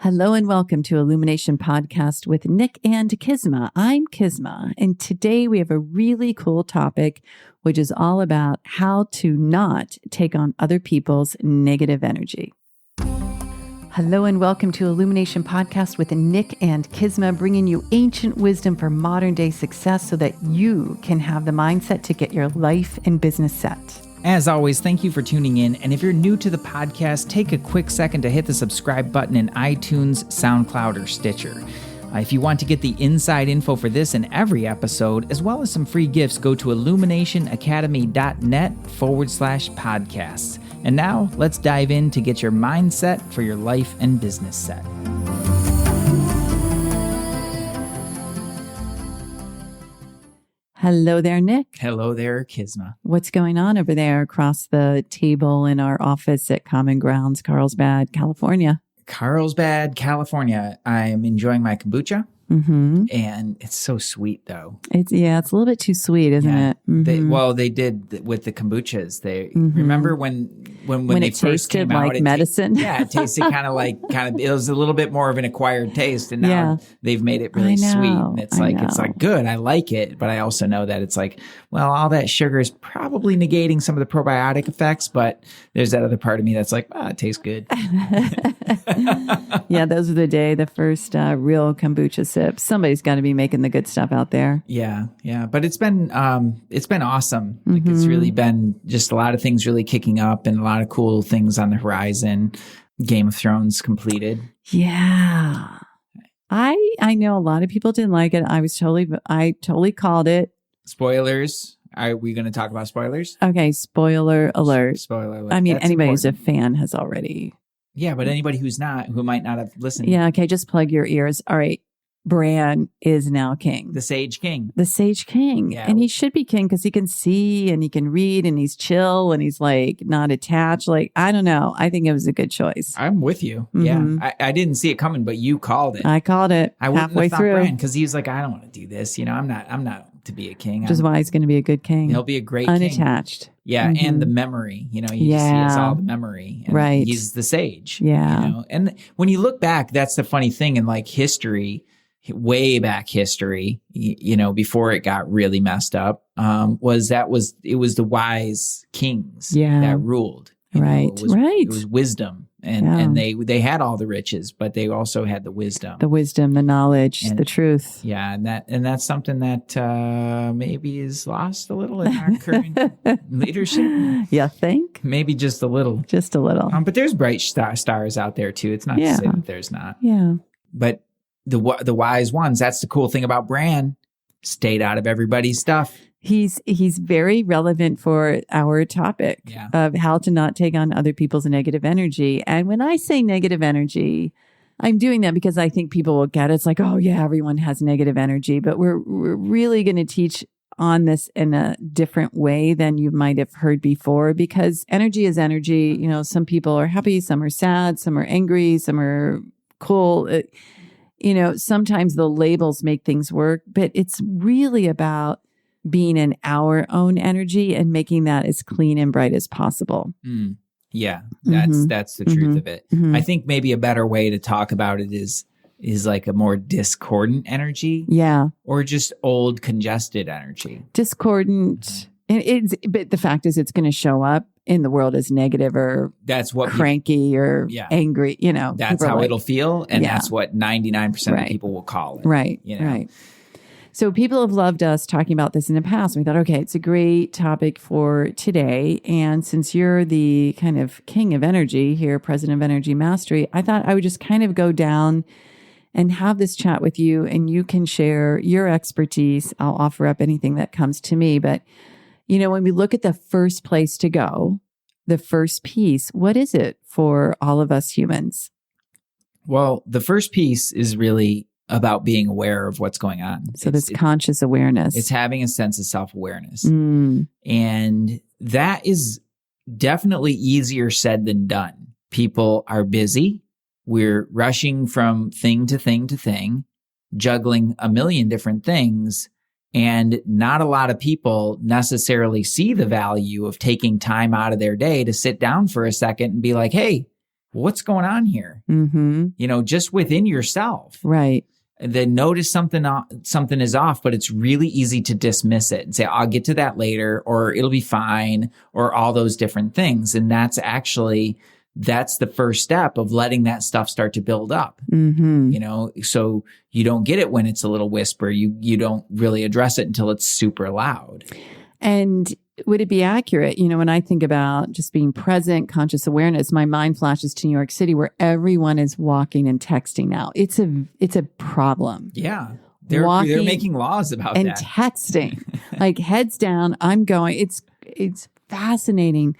Hello and welcome to Illumination Podcast with Nick and Kisma. I'm Kisma, and today we have a really cool topic, which is all about how to not take on other people's negative energy. Hello and welcome to Illumination Podcast with Nick and Kisma, bringing you ancient wisdom for modern day success so that you can have the mindset to get your life and business set. As always, thank you for tuning in. And if you're new to the podcast, take a quick second to hit the subscribe button in iTunes, SoundCloud, or Stitcher. If you want to get the inside info for this and every episode, as well as some free gifts, go to illuminationacademy.net/podcasts. And now let's dive in to get your mindset for your life and business set. Hello there, Nick. Hello there, Kisma. What's going on over there across the table in our office at Common Grounds, Carlsbad, California? Carlsbad, California. I'm enjoying my kombucha. Mm-hmm. And it's so sweet, though. It's a little bit too sweet, isn't it? Mm-hmm. They did with the kombuchas. They remember when they it first came out, like medicine. It tasted kind of. It was a little bit more of an acquired taste, and now they've made it really sweet. And it's like good. I like it, but I also know that it's like, well, all that sugar is probably negating some of the probiotic effects. But there's that other part of me that's like, it tastes good. Yeah, those are the first real kombucha sips. Somebody's got to be making the good stuff out there. Yeah. But it's been awesome. Like it's really been just a lot of things really kicking up and a lot of cool things on the horizon. Game of Thrones completed. Yeah. I know a lot of people didn't like it. I totally called it. Spoilers. Are we going to talk about spoilers? Okay. Spoiler alert. Spoiler alert. I mean, That's anybody important. who's a fan has already. Yeah, but anybody who might not have listened. Yeah. Okay. Just plug your ears. All right. Bran is now king. The Sage King. The Sage King. Yeah. And he should be king because he can see and he can read and he's chill and he's like not attached. Like, I don't know. I think it was a good choice. I'm with you. Mm-hmm. Yeah. I didn't see it coming, but you called it. I called it halfway through. Bran because he was like, I don't want to do this. I'm not to be a king. Which is why he's going to be a good king. He'll be a great unattached. King. Yeah. Mm-hmm. And the memory, he has all the memory. And right. He's the sage. Yeah. And when you look back, that's the funny thing in like history, way back history, before it got really messed up, it was the wise kings that ruled. Right. It was wisdom. And they had all the riches, but they also had the wisdom. The wisdom, the knowledge, the truth. Yeah. And that's something that maybe is lost a little in our current leadership. You think? Maybe just a little. Just a little. But there's bright stars out there too. It's not to say that there's not. Yeah. But the wise ones, that's the cool thing about Bran, stayed out of everybody's stuff. He's very relevant for our topic of how to not take on other people's negative energy. And when I say negative energy, I'm doing that because I think people will get it. It's like, oh yeah, everyone has negative energy, but we're really going to teach on this in a different way than you might have heard before, because energy is energy. Some people are happy, some are sad, some are angry, some are cool. Sometimes the labels make things work, but it's really about being in our own energy and making that as clean and bright as possible. Yeah, that's the truth of it. Mm-hmm. I think maybe a better way to talk about it is like a more discordant energy. Yeah. Or just old congested energy. Discordant. But the fact is it's going to show up in the world as negative or that's what cranky or angry, That's how it'll feel. And that's what 99% of people will call it. Right. Right. So people have loved us talking about this in the past. We thought, okay, it's a great topic for today. And since you're the kind of king of energy here, president of Energy Mastery, I thought I would just kind of go down and have this chat with you, and you can share your expertise. I'll offer up anything that comes to me. But, when we look at the first place to go, the first piece, what is it for all of us humans? Well, the first piece is really about being aware of what's going on. So this conscious awareness. It's having a sense of self-awareness. And that is definitely easier said than done. People are busy. We're rushing from thing to thing to thing, juggling a million different things. And not a lot of people necessarily see the value of taking time out of their day to sit down for a second and be like, hey, what's going on here? Just within yourself. Right. And then notice something is off, but it's really easy to dismiss it and say, I'll get to that later, or it'll be fine, or all those different things. And that's the first step of letting that stuff start to build up. So you don't get it when it's a little whisper. You don't really address it until it's super loud. And would it be accurate? When I think about just being present, conscious awareness, my mind flashes to New York City where everyone is walking and texting now. It's a problem. Yeah. They're making laws about and that. And texting, like heads down, I'm going. It's fascinating.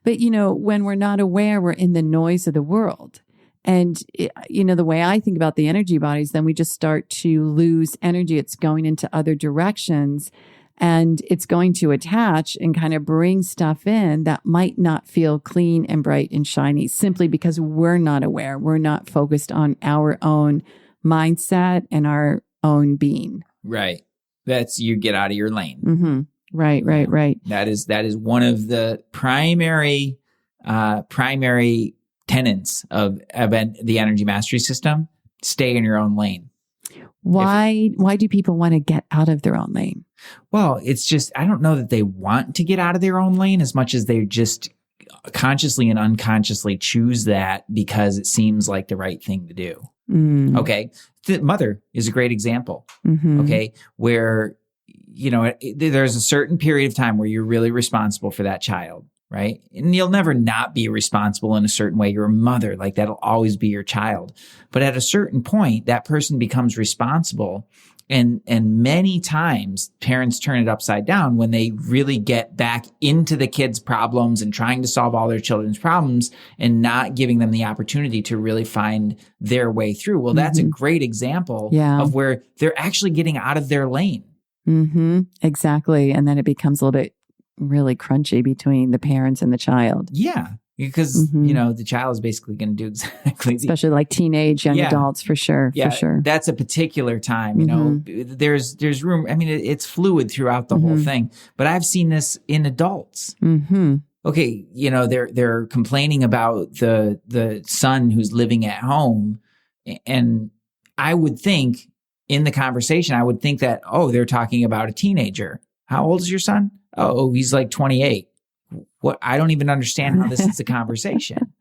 But, when we're not aware, we're in the noise of the world. And, the way I think about the energy bodies, then we just start to lose energy. It's going into other directions. And it's going to attach and kind of bring stuff in that might not feel clean and bright and shiny simply because we're not aware. We're not focused on our own mindset and our own being. Right. That's you get out of your lane. Right. That is one of the primary tenets of the energy mastery system. Stay in your own lane. Why do people want to get out of their own lane? Well, it's just, I don't know that they want to get out of their own lane as much as they just consciously and unconsciously choose that because it seems like the right thing to do. Okay. The mother is a great example. Okay. Where, there's a certain period of time where you're really responsible for that child. Right. And you'll never not be responsible in a certain way. You're a mother, like that'll always be your child. But at a certain point, that person becomes responsible. And many times parents turn it upside down when they really get back into the kids' problems and trying to solve all their children's problems and not giving them the opportunity to really find their way through. Well, that's a great example of where they're actually getting out of their lane. Exactly. And then it becomes a little bit really crunchy between the parents and the child. Yeah. Because, the child is basically going to do exactly. Especially like teenage, young adults, for sure. Yeah, for sure. That's a particular time, there's room. I mean, it's fluid throughout the whole thing, but I've seen this in adults. Okay. They're complaining about the son who's living at home. And I would think in the conversation, that, they're talking about a teenager. How old is your son? Oh, he's like 28. What? I don't even understand how this is a conversation.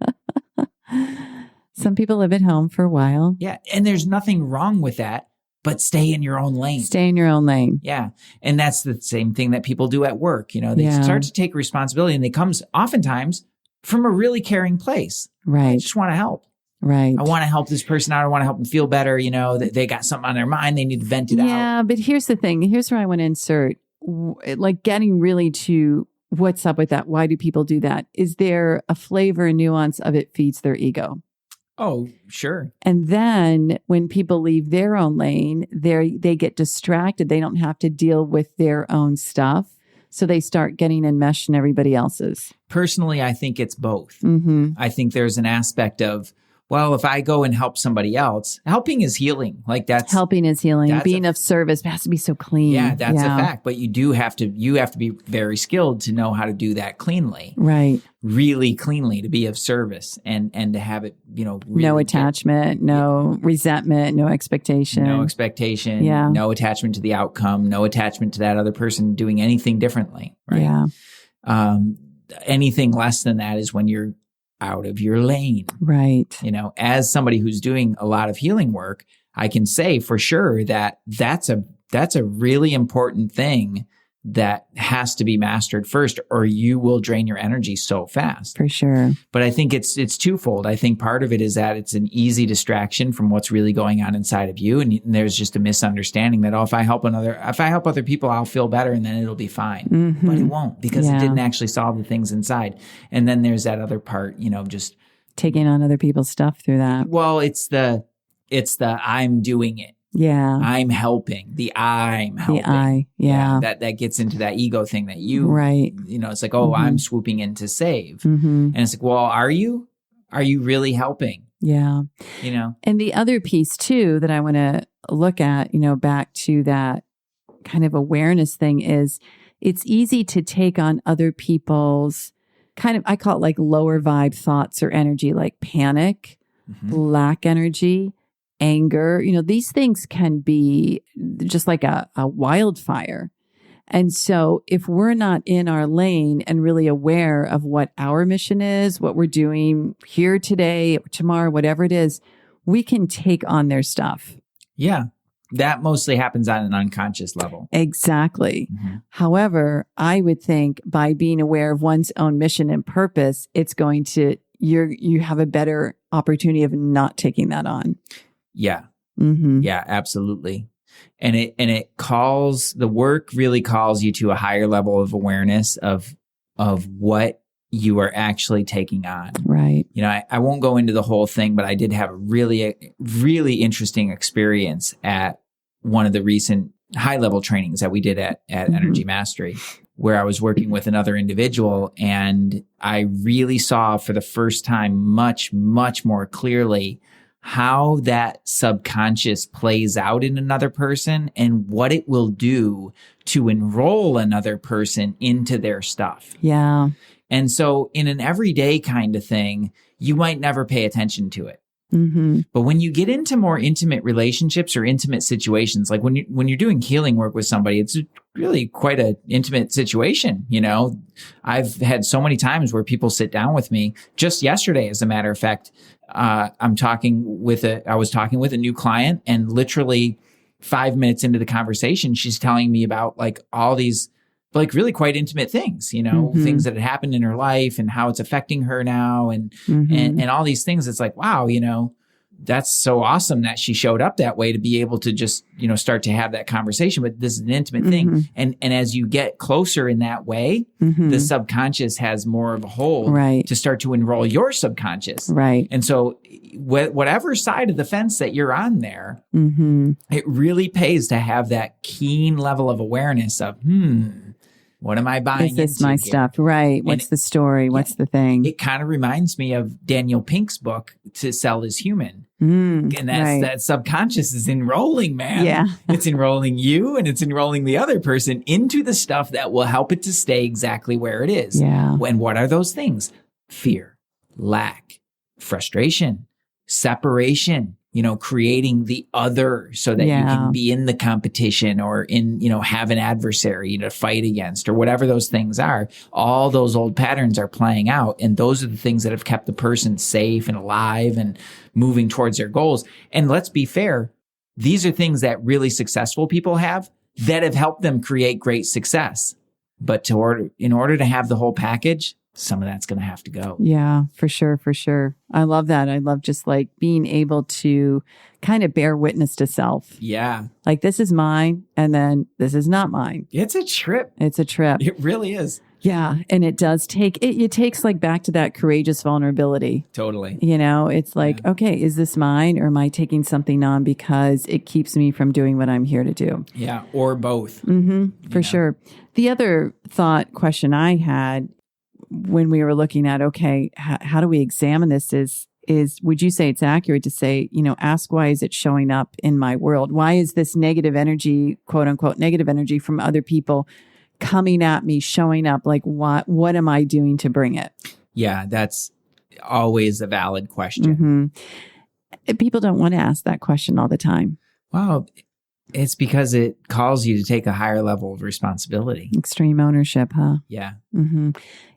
Some people live at home for a while. Yeah. And there's nothing wrong with that, but stay in your own lane. Stay in your own lane. Yeah. And that's the same thing that people do at work. They start to take responsibility, and it comes oftentimes from a really caring place. Right. I just want to help. Right. I want to help this person out. I want to help them feel better. That they got something on their mind. They need to vent it out. Yeah. But here's the thing. Here's where I want to insert, like getting really to what's up with that. Why do people do that? Is there a flavor and nuance of it feeds their ego? Oh, sure. And then when people leave their own lane, they get distracted. They don't have to deal with their own stuff. So they start getting enmeshed in everybody else's. Personally, I think it's both. I think there's an aspect of, well, if I go and help somebody else, helping is healing. Like helping is healing. Being of service has to be so clean. Yeah, that's a fact. But you have to be very skilled to know how to do that cleanly. Right. Really cleanly, to be of service and to have it, really no attachment, no resentment, no expectation. No expectation. Yeah. No attachment to the outcome, no attachment to that other person doing anything differently. Right. Yeah. Anything less than that is when you're out of your lane. Right. As somebody who's doing a lot of healing work, I can say for sure that that's a really important thing that has to be mastered first, or you will drain your energy so fast. For sure. But I think it's twofold. I think part of it is that it's an easy distraction from what's really going on inside of you. And there's just a misunderstanding that, if I help other people, I'll feel better and then it'll be fine. But it won't, because it didn't actually solve the things inside. And then there's that other part, just taking on other people's stuff through that. Well, it's the I'm doing it. Yeah. I'm helping. I'm helping. The I. Yeah. That gets into that ego thing that you, right. It's like, I'm swooping in to save. And it's like, well, are you really helping? Yeah. And the other piece too, that I want to look at, back to that kind of awareness thing, is it's easy to take on other people's kind of, I call it like lower vibe thoughts or energy, like panic, lack energy, anger. These things can be just like a wildfire. And so if we're not in our lane and really aware of what our mission is, what we're doing here today, tomorrow, whatever it is, we can take on their stuff. Yeah. That mostly happens on an unconscious level. Exactly. However, I would think by being aware of one's own mission and purpose, it's going to, you have a better opportunity of not taking that on. Yeah. Yeah, absolutely. And it calls, the work really calls you to a higher level of awareness of what you are actually taking on. Right. I won't go into the whole thing, but I did have a really, really interesting experience at one of the recent high level trainings that we did at Energy Mastery, where I was working with another individual, and I really saw for the first time much, much more clearly how that subconscious plays out in another person and what it will do to enroll another person into their stuff. Yeah. And so in an everyday kind of thing, you might never pay attention to it. But when you get into more intimate relationships or intimate situations, like when you're doing healing work with somebody, it's really quite an intimate situation. I've had so many times where people sit down with me. Just yesterday, as a matter of fact, I was talking with a new client, and literally 5 minutes into the conversation, she's telling me about like all these like really quite intimate things, things that had happened in her life and how it's affecting her now and all these things. It's like, wow, that's so awesome that she showed up that way to be able to just, start to have that conversation. But this is an intimate thing. And as you get closer in that way, the subconscious has more of a hold to start to enroll your subconscious. Right. And so whatever side of the fence that you're on there, it really pays to have that keen level of awareness of, what am I buying into? Is this my stuff? Right. What's the story? What's the thing? It kind of reminds me of Daniel Pink's book, To Sell Is Human. And that's that subconscious is enrolling, man. Yeah. It's enrolling you and it's enrolling the other person into the stuff that will help it to stay exactly where it is. Yeah. And what are those things? Fear, lack, frustration, separation, creating the other so that you can be in the competition or in, have an adversary to fight against or whatever those things are. All those old patterns are playing out. And those are the things that have kept the person safe and alive and moving towards their goals. And let's be fair. These are things that really successful people have that have helped them create great success. But in order to have the whole package, some of that's going to have to go. Yeah, for sure. For sure. I love that. I love just like being able to kind of bear witness to self. Yeah. Like this is mine and then this is not mine. It's a trip. It's a trip. It really is. Yeah. And it does take, it takes like back to that courageous vulnerability. Totally. It's like, okay, is this mine or am I taking something on because it keeps me from doing what I'm here to do? Yeah. Or both. For sure. The other question I had when we were looking at, okay, how do we examine this is would you say it's accurate to say, ask why is it showing up in my world? Why is this negative energy, quote unquote, negative energy from other people coming at me, showing up? Like what am I doing to bring it? Yeah, that's always a valid question. People don't want to ask that question all the time. Well, it's because it calls you to take a higher level of responsibility. Extreme ownership, huh? Yeah.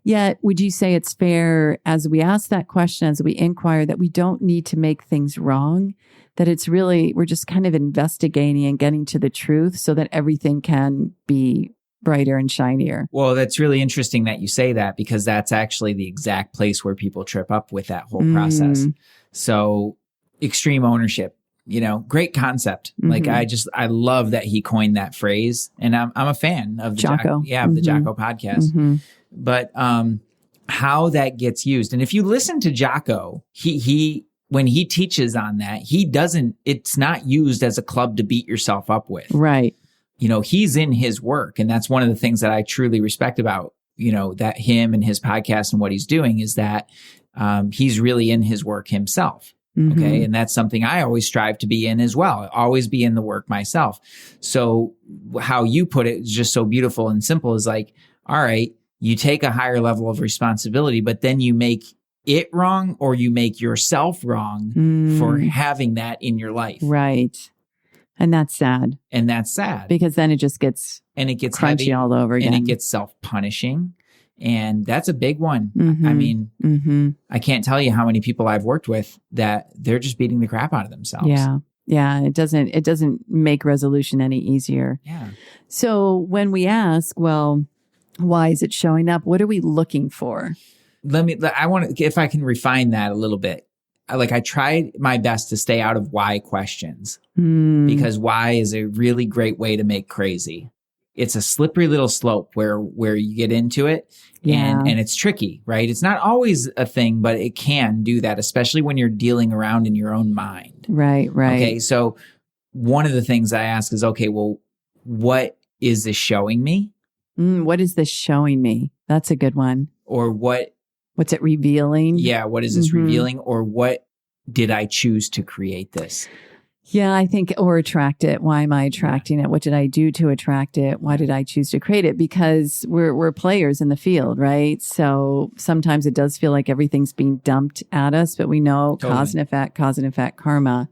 Yet, would you say it's fair as we ask that question, as we inquire, that we don't need to make things wrong? That it's really, we're just kind of investigating and getting to the truth so that everything can be brighter and shinier. Well, that's really interesting that you say that because that's actually the exact place where people trip up with that whole process. So extreme ownership. Great concept. Like I love that he coined that phrase, and I'm a fan of the Jocko. Of the Jocko podcast. But how that gets used, and if you listen to Jocko, he when he teaches on that, it's not used as a club to beat yourself up with. Right. He's in his work, and that's one of the things that I truly respect about that him and his podcast and what he's doing is that he's really in his work himself. Okay. And that's something I always strive to be in as well. Always be in the work myself. So how you put it is just so beautiful and simple is like, all right, you take a higher level of responsibility, but then you make it wrong or you make yourself wrong for having that in your life. Right. And that's sad. And that's sad. Because then it just gets crunchy heavy, all over again. And it gets self-punishing. And that's a big one. I mean, I can't tell you how many people I've worked with that they're just beating the crap out of themselves. Yeah. Yeah. It doesn't make resolution any easier. Yeah. So when we ask, well, why is it showing up? What are we looking for? If I can refine that a little bit. I tried my best to stay out of why questions because why is a really great way to make crazy. It's a slippery little slope where you get into it and it's tricky, right? It's not always a thing, but it can do that, especially when you're dealing around in your own mind. Right. Okay. So one of the things I ask is, okay, well, what is this showing me? What is this showing me? That's a good one. Or what's it revealing? Yeah. What is this revealing? Or what did I choose to create this? Yeah, I think, or attract it. Why am I attracting it? What did I do to attract it? Why did I choose to create it? Because we're players in the field, right? So sometimes it does feel like everything's being dumped at us, but we know cause and effect, karma.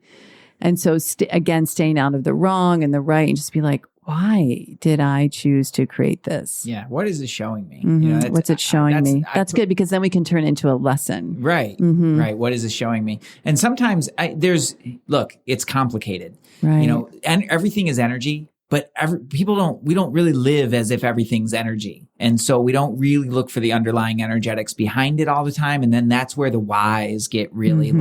And so again, staying out of the wrong and the right and just be like, why did I choose to create this? Yeah. What is it showing me? What's it showing me? That's good because then we can turn it into a lesson. Right. Right. What is it showing me? And sometimes it's complicated. Right. And everything is energy, but we don't really live as if everything's energy. And so we don't really look for the underlying energetics behind it all the time. And then that's where the whys get really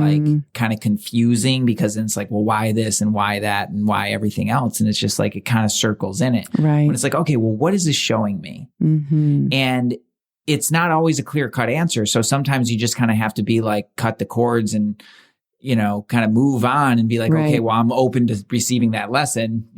kind of confusing because then it's like, well, why this and why that and why everything else? And it's just like, it kind of circles in it. Right. But it's like, okay, well, what is this showing me? And it's not always a clear cut answer. So sometimes you just kind of have to be like, cut the cords and, kind of move on and be like, okay, well, I'm open to receiving that lesson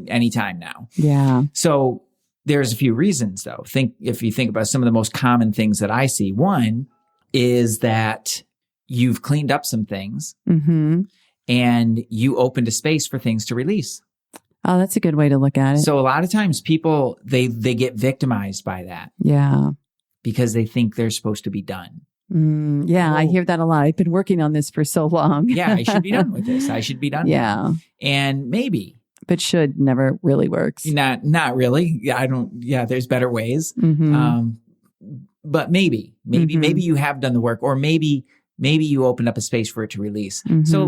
anytime now. Yeah. So there's a few reasons though. If you think about some of the most common things that I see, one is that you've cleaned up some things and you opened a space for things to release. Oh, that's a good way to look at it. So a lot of times people, they get victimized by that. Yeah. Because they think they're supposed to be done. I hear that a lot. I've been working on this for so long. Yeah, I should be done with this. I should be done. Yeah. With it. And maybe. But should never really works. Not really. Yeah, there's better ways. But maybe you have done the work or maybe you opened up a space for it to release. So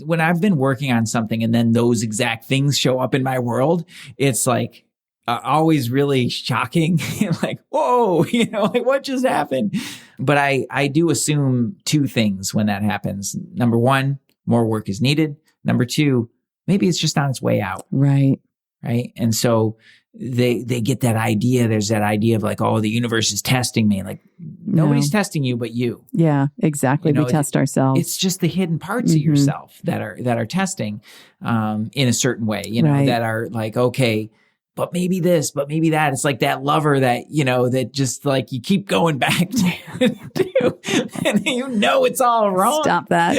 when I've been working on something and then those exact things show up in my world, it's like, always really shocking. Like, whoa, like what just happened? But I do assume two things when that happens. Number one, more work is needed. Number two, maybe it's just on its way out. Right. Right. And so they get that idea. There's that idea of like, oh, the universe is testing me. Like nobody's testing you but you. Yeah, exactly. We test ourselves. It's just the hidden parts of yourself that are testing in a certain way, that are like, okay, but maybe this, but maybe that. It's like that lover that, that just like you keep going back to and it's all wrong. Stop that.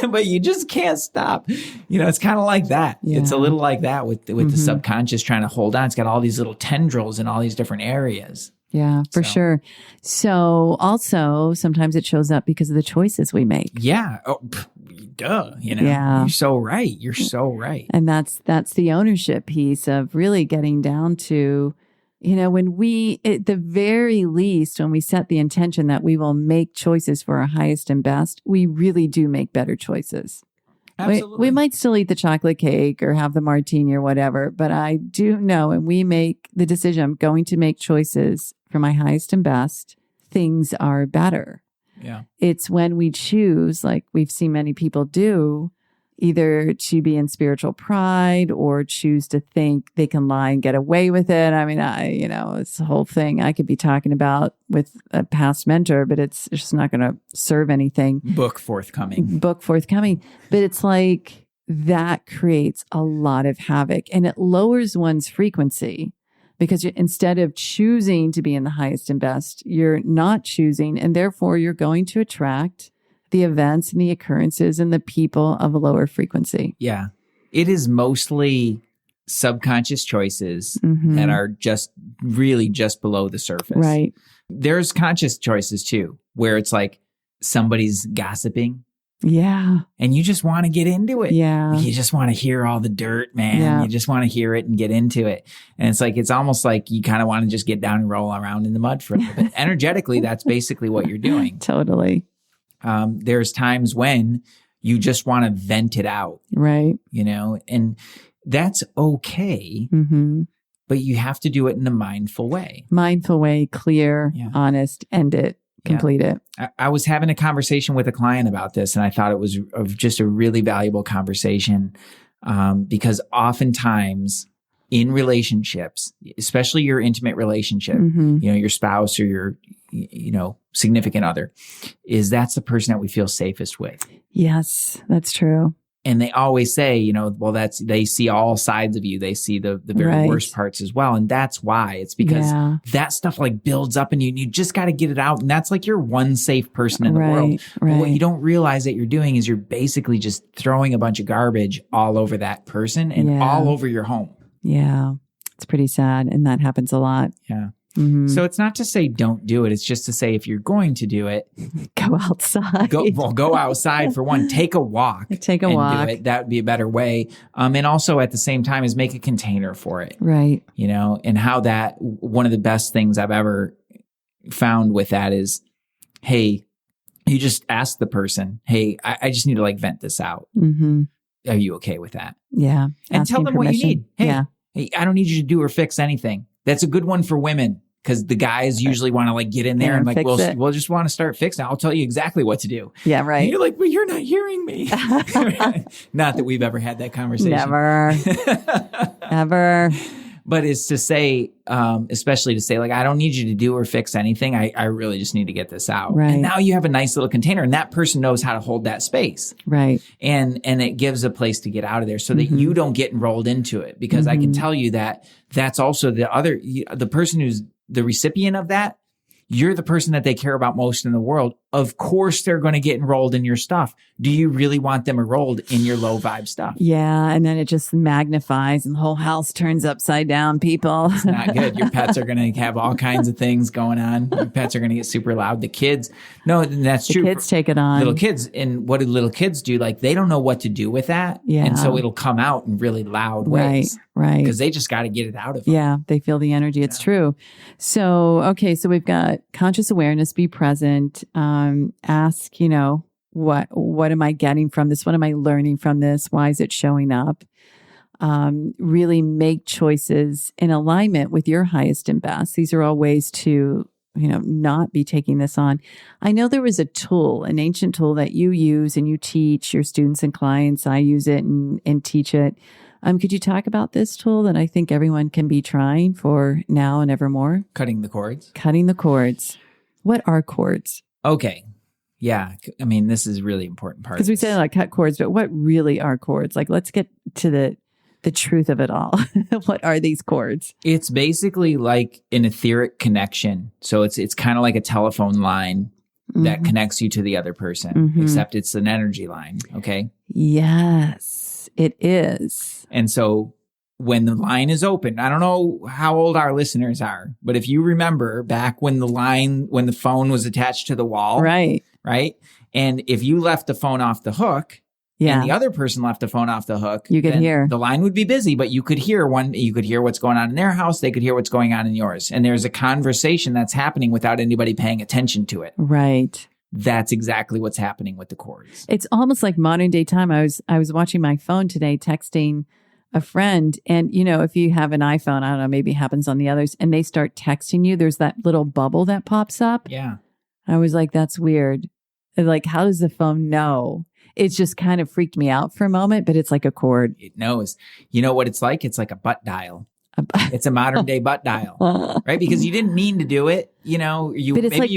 But you just can't stop. It's kind of like that. Yeah. It's a little like that with the subconscious trying to hold on. It's got all these little tendrils in all these different areas. Yeah, for sure. So also sometimes it shows up because of the choices we make. Yeah. Oh, duh. Yeah. You're so right. You're so right. And that's the ownership piece of really getting down to, when we, at the very least, when we set the intention that we will make choices for our highest and best, we really do make better choices. Absolutely. We might still eat the chocolate cake or have the martini or whatever, but I do know when we make the decision, I'm going to make choices for my highest and best, things are better. Yeah. It's when we choose, like we've seen many people do, either to be in spiritual pride or choose to think they can lie and get away with it. I mean, it's the whole thing I could be talking about with a past mentor, but it's just not going to serve anything. Book forthcoming. But it's like that creates a lot of havoc and it lowers one's frequency because instead of choosing to be in the highest and best, you're not choosing, and therefore you're going to attract the events and the occurrences and the people of a lower frequency. Yeah. It is mostly subconscious choices that are just really just below the surface. Right. There's conscious choices too, where it's like somebody's gossiping. Yeah. And you just want to get into it. Yeah. You just want to hear all the dirt, man. Yeah. You just want to hear it and get into it. And it's almost like you kind of want to just get down and roll around in the mud for a little bit. Energetically, that's basically what you're doing. Totally. There's times when you just want to vent it out. Right. And that's okay. But you have to do it in a mindful way. Mindful way, clear, honest, end it. Complete it. I was having a conversation with a client about this, and I thought it was just a really valuable conversation because oftentimes in relationships, especially your intimate relationship, your spouse or your significant other, that's the person that we feel safest with. Yes, that's true. And they always say, they see all sides of you. They see the very worst parts as well. And that's why. It's because that stuff like builds up in you and you just got to get it out. And that's like your one safe person in the world. But what you don't realize that you're doing is you're basically just throwing a bunch of garbage all over that person and all over your home. Yeah. It's pretty sad. And that happens a lot. Yeah. So it's not to say don't do it. It's just to say if you're going to do it, go outside. Go outside for one. Take a walk. Take a walk. Do it. That would be a better way. And also at the same time is make a container for it. Right. And how that one of the best things I've ever found with that is, hey, you just ask the person, hey, I just need to like vent this out. Are you okay with that? Yeah. And tell them what you need. Hey, I don't need you to do or fix anything. That's a good one for women because the guys usually want to like get in there and like, we'll just want to start fixing. I'll tell you exactly what to do. Yeah, right. And you're like, well, you're not hearing me. Not that we've ever had that conversation. Never. Ever. But it's to say, especially to say like, I don't need you to do or fix anything. I really just need to get this out. Right. And now you have a nice little container and that person knows how to hold that space. Right. And it gives a place to get out of there so that you don't get enrolled into it. Because I can tell you that that's also the person who's the recipient of that. You're the person that they care about most in the world. Of course, they're going to get enrolled in your stuff. Do you really want them enrolled in your low vibe stuff? Yeah. And then it just magnifies and the whole house turns upside down, people. It's not good. Your pets are going to have all kinds of things going on. Your pets are going to get super loud. The kids, no, that's true. The kids take it on. Little kids. And what do little kids do? Like they don't know what to do with that. Yeah. And so it'll come out in really loud ways. Right. Because they just got to get it out of them. Yeah. They feel the energy. It's true. So, okay. So we've got conscious awareness, be present, ask, what am I getting from this? What am I learning from this? Why is it showing up? Really make choices in alignment with your highest and best. These are all ways to, not be taking this on. I know there was a tool, an ancient tool that you use and you teach your students and clients. I use it and teach it. Could you talk about this tool that I think everyone can be trying for now and evermore? Cutting the cords. Cutting the cords. What are cords? Okay. Yeah. I mean, this is a really important part. Because we say like cut cords, but what really are cords? Like, let's get to the truth of it all. What are these cords? It's basically like an etheric connection. So it's kind of like a telephone line that connects you to the other person, except it's an energy line. Okay. Yes, it is. And so when the line is open, I don't know how old our listeners are, but if you remember back when the phone was attached to the wall, right. And if you left the phone off the hook, and the other person left the phone off the hook, you could hear. The line would be busy, but you could hear what's going on in their house. They could hear what's going on in yours. And there's a conversation that's happening without anybody paying attention to it. Right. That's exactly what's happening with the cords. It's almost like modern day time. I was watching my phone today, texting a friend. And, if you have an iPhone, I don't know, maybe it happens on the others, and they start texting you, there's that little bubble that pops up. Yeah. I was like, that's weird. Like, how does the phone know? It's just kind of freaked me out for a moment, but it's like a cord. It knows. You know what it's like? It's like a butt dial. It's a modern day butt dial, right? Because you didn't mean to do it. You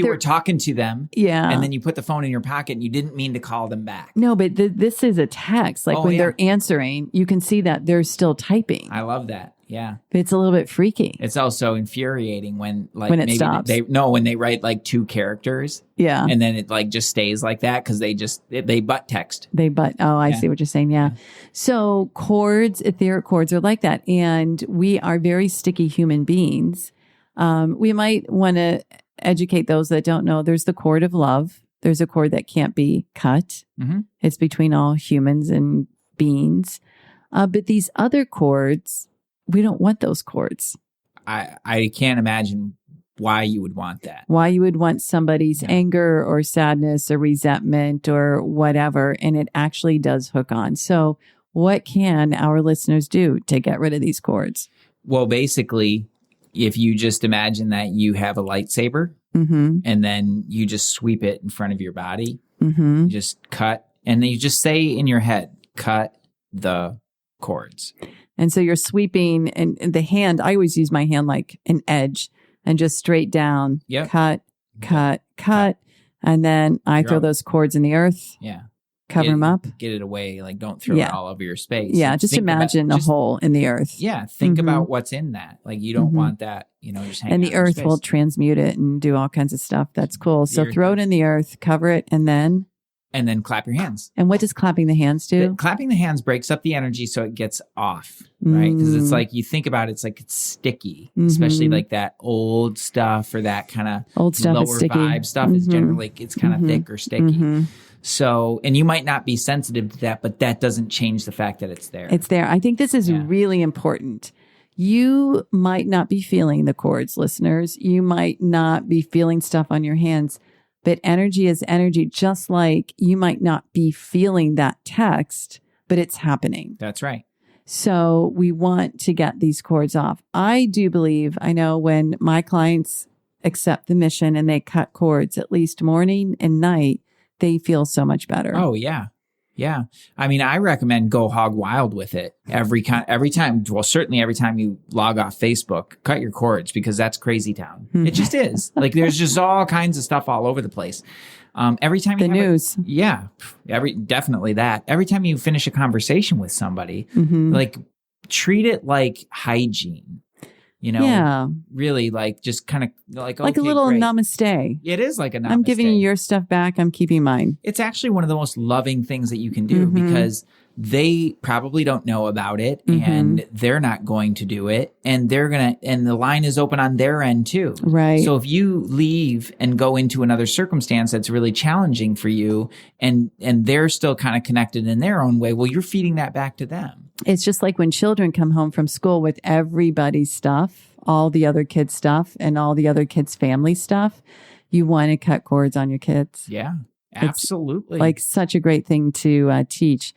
were talking to them. Yeah. And then you put the phone in your pocket and you didn't mean to call them back. No, but this is a text. Like they're answering, you can see that they're still typing. I love that. Yeah. It's a little bit freaky. It's also infuriating when when it stops. When they write like 2 characters. Yeah. And then it like just stays like that because they butt text. I see what you're saying. Yeah. So etheric chords are like that. And we are very sticky human beings. We might want to educate those that don't know. There's the chord of love. There's a chord that can't be cut. Mm-hmm. It's between all humans and beings. But these other chords, we don't want those chords. I can't imagine why you would want that. Why you would want somebody's anger or sadness or resentment or whatever. And it actually does hook on. So what can our listeners do to get rid of these chords? Well, basically, if you just imagine that you have a lightsaber and then you just sweep it in front of your body, you just cut, and then you just say in your head, cut the chords. And so you're sweeping, and the hand, I always use my hand like an edge and just straight down, cut. And then I throw those chords in the earth. Yeah. Cover them up. Get it away. Like, don't throw it all over your space. Yeah, just imagine a hole in the earth. Yeah, think about what's in that. Like, you don't want that, just hanging and the earth will transmute it and do all kinds of stuff. That's cool. So throw it in the earth, cover it, and then clap your hands. And what does clapping the hands do? Clapping the hands breaks up the energy so it gets off, right? Because it's like, you think about it, it's like it's sticky, especially like that old stuff or that kind of lower vibe stuff is generally, it's kind of thick or sticky. So, and you might not be sensitive to that, but that doesn't change the fact that it's there. It's there. I think this is really important. You might not be feeling the chords, listeners. You might not be feeling stuff on your hands, but energy is energy, just like you might not be feeling that text, but it's happening. That's right. So we want to get these chords off. I do believe, I know when my clients accept the mission and they cut chords at least morning and night, they feel so much better. Oh, yeah. Yeah. I mean, I recommend go hog wild with it every time. Well, certainly every time you log off Facebook, cut your cords, because that's crazy town. It just is. Like, there's just all kinds of stuff all over the place. Every time you the news. Definitely that. Every time you finish a conversation with somebody, like, treat it like hygiene. Really, like, just kind of like a little namaste. It is like a namaste. I'm giving you your stuff back. I'm keeping mine. It's actually one of the most loving things that you can do, because they probably don't know about it and they're not going to do it, and and the line is open on their end too. Right. So if you leave and go into another circumstance that's really challenging for you, and they're still kind of connected in their own way, well, you're feeding that back to them. It's just like when children come home from school with everybody's stuff, all the other kids' stuff, and all the other kids' family stuff. You want to cut cords on your kids. Yeah, absolutely. It's like such a great thing to teach.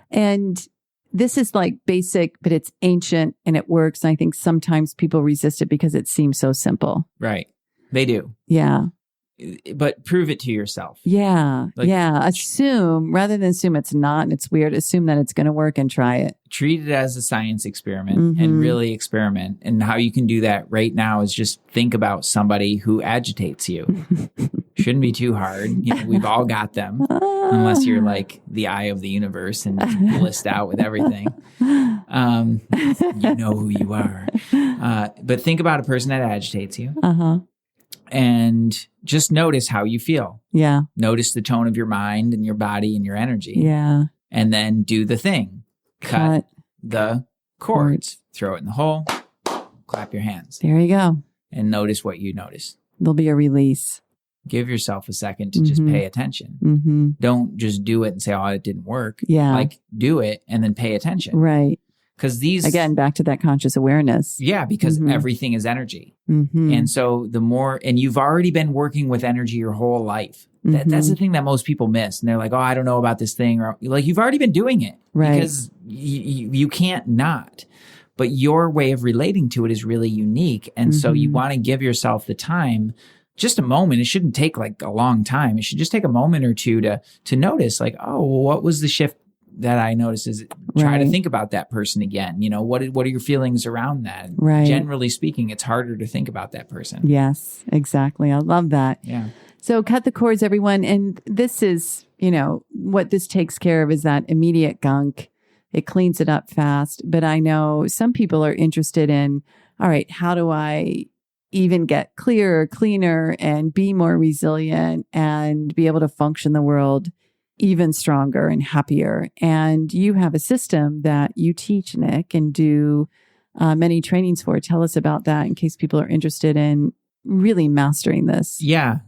And this is like basic, but it's ancient and it works. And I think sometimes people resist it because it seems so simple. Right. They do. Yeah. But prove it to yourself. Yeah. Assume, rather than assume it's not and it's weird, assume that it's going to work and try it. Treat it as a science experiment and really experiment. And how you can do that right now is just think about somebody who agitates you. Shouldn't be too hard. We've all got them, unless you're like the eye of the universe and blissed out with everything. You know who you are. But think about a person that agitates you. And just notice how you feel. Yeah. Notice the tone of your mind and your body and your energy. Yeah. And then do the thing. Cut the cords. Throw it in the hole. Clap your hands. There you go. And notice what you notice. There'll be a release. Give yourself a second to just pay attention. Don't just do it and say, oh, it didn't work. Yeah. Like, do it and then pay attention. Right. Because again, back to that conscious awareness. Yeah, because everything is energy. And so the more, and you've already been working with energy your whole life. That's the thing that most people miss. And they're like, oh, I don't know about this thing. Or like, you've already been doing it. Right. Because you can't not. But your way of relating to it is really unique. And so you want to give yourself the time, just a moment. It shouldn't take like a long time. It should just take a moment or two to notice, like, oh, what was the shift that I noticed? Is try to think about that person again. What are your feelings around that? Right. Generally speaking, it's harder to think about that person. Yes, exactly. I love that. Yeah. So cut the cords, everyone. And this is, what this takes care of is that immediate gunk, It cleans it up fast. But I know some people are interested in, all right, how do I even get clearer, cleaner, and be more resilient and be able to function the world even stronger and happier? And you have a system that you teach, Nick, and do many trainings for. Tell us about that in case people are interested in really mastering this. Yeah,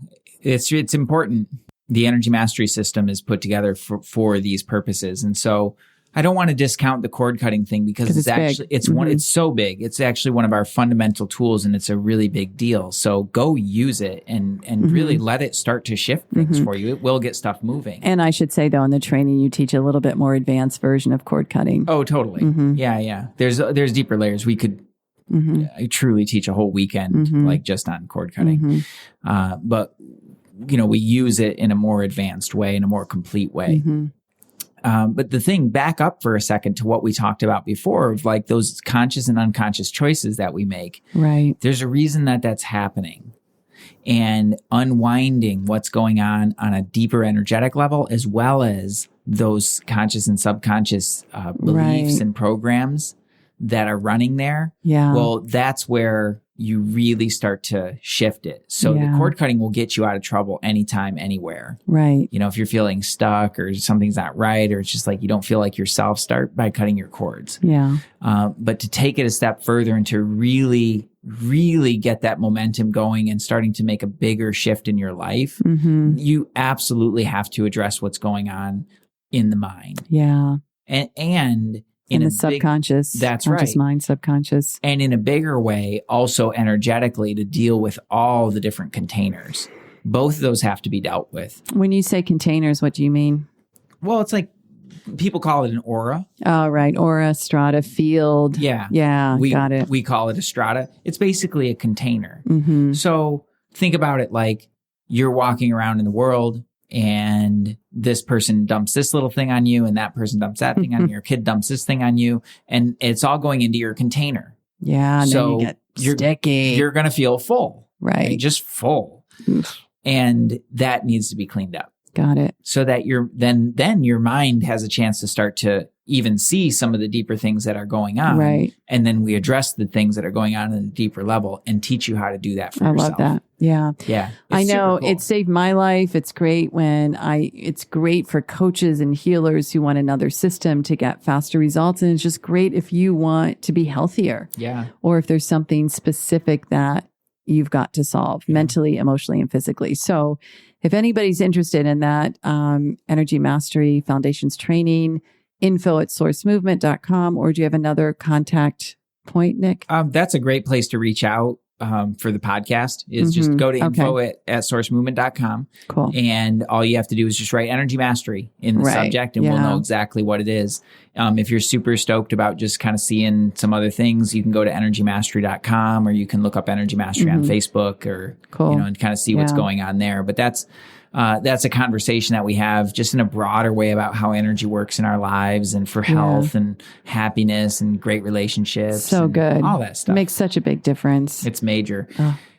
it's important. The energy mastery system is put together for these purposes. And so I don't want to discount the cord cutting thing because it's actually, it's so big. It's actually one of our fundamental tools and it's a really big deal. So go use it and really let it start to shift things for you. It will get stuff moving. And I should say though, in the training, you teach a little bit more advanced version of cord cutting. Oh, totally. Yeah. There's deeper layers. We could truly teach a whole weekend, like just on cord cutting. But we use it in a more advanced way, in a more complete way. But the thing, back up for a second to what we talked about before of like those conscious and unconscious choices that we make. Right. There's a reason that that's happening. And unwinding what's going on a deeper energetic level, as well as those conscious and subconscious beliefs and programs that are running there. Yeah. Well, that's where you really start to shift it. So the cord cutting will get you out of trouble anytime, anywhere. Right. If you're feeling stuck or something's not right, or it's just like you don't feel like yourself, start by cutting your cords. Yeah. But to take it a step further and to really, really get that momentum going and starting to make a bigger shift in your life, you absolutely have to address what's going on in the mind. Yeah. And in the subconscious. That's conscious right. Mind, subconscious. And in a bigger way, also energetically to deal with all the different containers. Both of those have to be dealt with. When you say containers, what do you mean? Well, it's like people call it an aura. Oh, right. Aura, strata, field. Yeah. Yeah. Got it. We call it a strata. It's basically a container. So think about it like you're walking around in the world and this person dumps this little thing on you and that person dumps that thing on you. Your kid dumps this thing on you and it's all going into your container. Yeah. And so then you get sticky. You're going to feel full. Right. Just full. And that needs to be cleaned up. Got it. So that then your mind has a chance to start to even see some of the deeper things that are going on. Right. And then we address the things that are going on a deeper level and teach you how to do that for yourself. I love that. Yeah. Yeah. I know cool. It saved my life. It's great it's great for coaches and healers who want another system to get faster results. And it's just great if you want to be healthier. Yeah. Or if there's something specific that you've got to solve mentally, emotionally, and physically. So if anybody's interested in that, Energy Mastery Foundations training, info@sourcemovement.com, or do you have another contact point, Nick? That's a great place to reach out for the podcast is just go to info@sourcemovement.com. Cool. And all you have to do is just write Energy Mastery in the subject and we'll know exactly what it is. If you're super stoked about just kind of seeing some other things, you can go to energymastery.com or you can look up Energy Mastery on Facebook or, and kind of see what's going on there. But that's a conversation that we have just in a broader way about how energy works in our lives and for health and happiness and great relationships. So good. All that stuff. It makes such a big difference. It's major.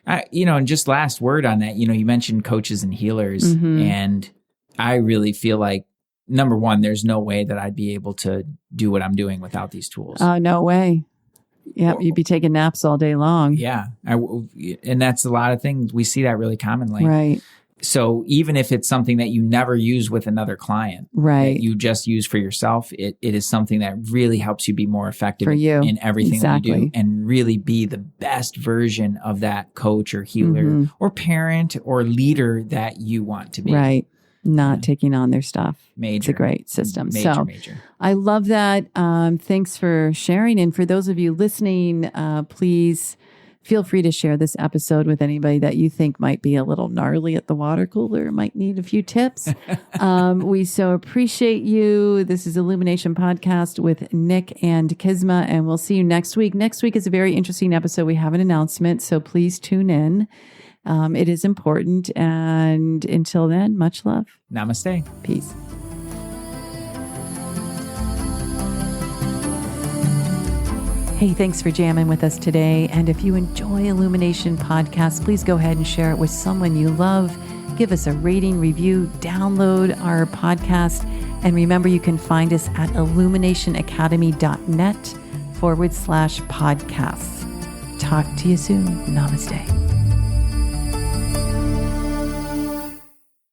And just last word on that, you mentioned coaches and healers and I really feel like number one, there's no way that I'd be able to do what I'm doing without these tools. Oh, no way. Yeah, you'd be taking naps all day long. Yeah. And that's a lot of things. We see that really commonly. Right. So even if it's something that you never use with another client, that you just use for yourself, it is something that really helps you be more effective in everything that you do and really be the best version of that coach or healer or parent or leader that you want to be. Right. Not taking on their stuff. Major. It's a great system. Major. I love that. Thanks for sharing. And for those of you listening, please feel free to share this episode with anybody that you think might be a little gnarly at the water cooler, might need a few tips. We so appreciate you. This is Illumination Podcast with Nick and Kisma, and we'll see you next week. Next week is a very interesting episode. We have an announcement, so please tune in. It is important. And until then, much love. Namaste. Peace. Hey, thanks for jamming with us today. And if you enjoy Illumination Podcast, please go ahead and share it with someone you love. Give us a rating, review, download our podcast, And remember, you can find us at illuminationacademy.net/podcasts. Talk to you soon. Namaste.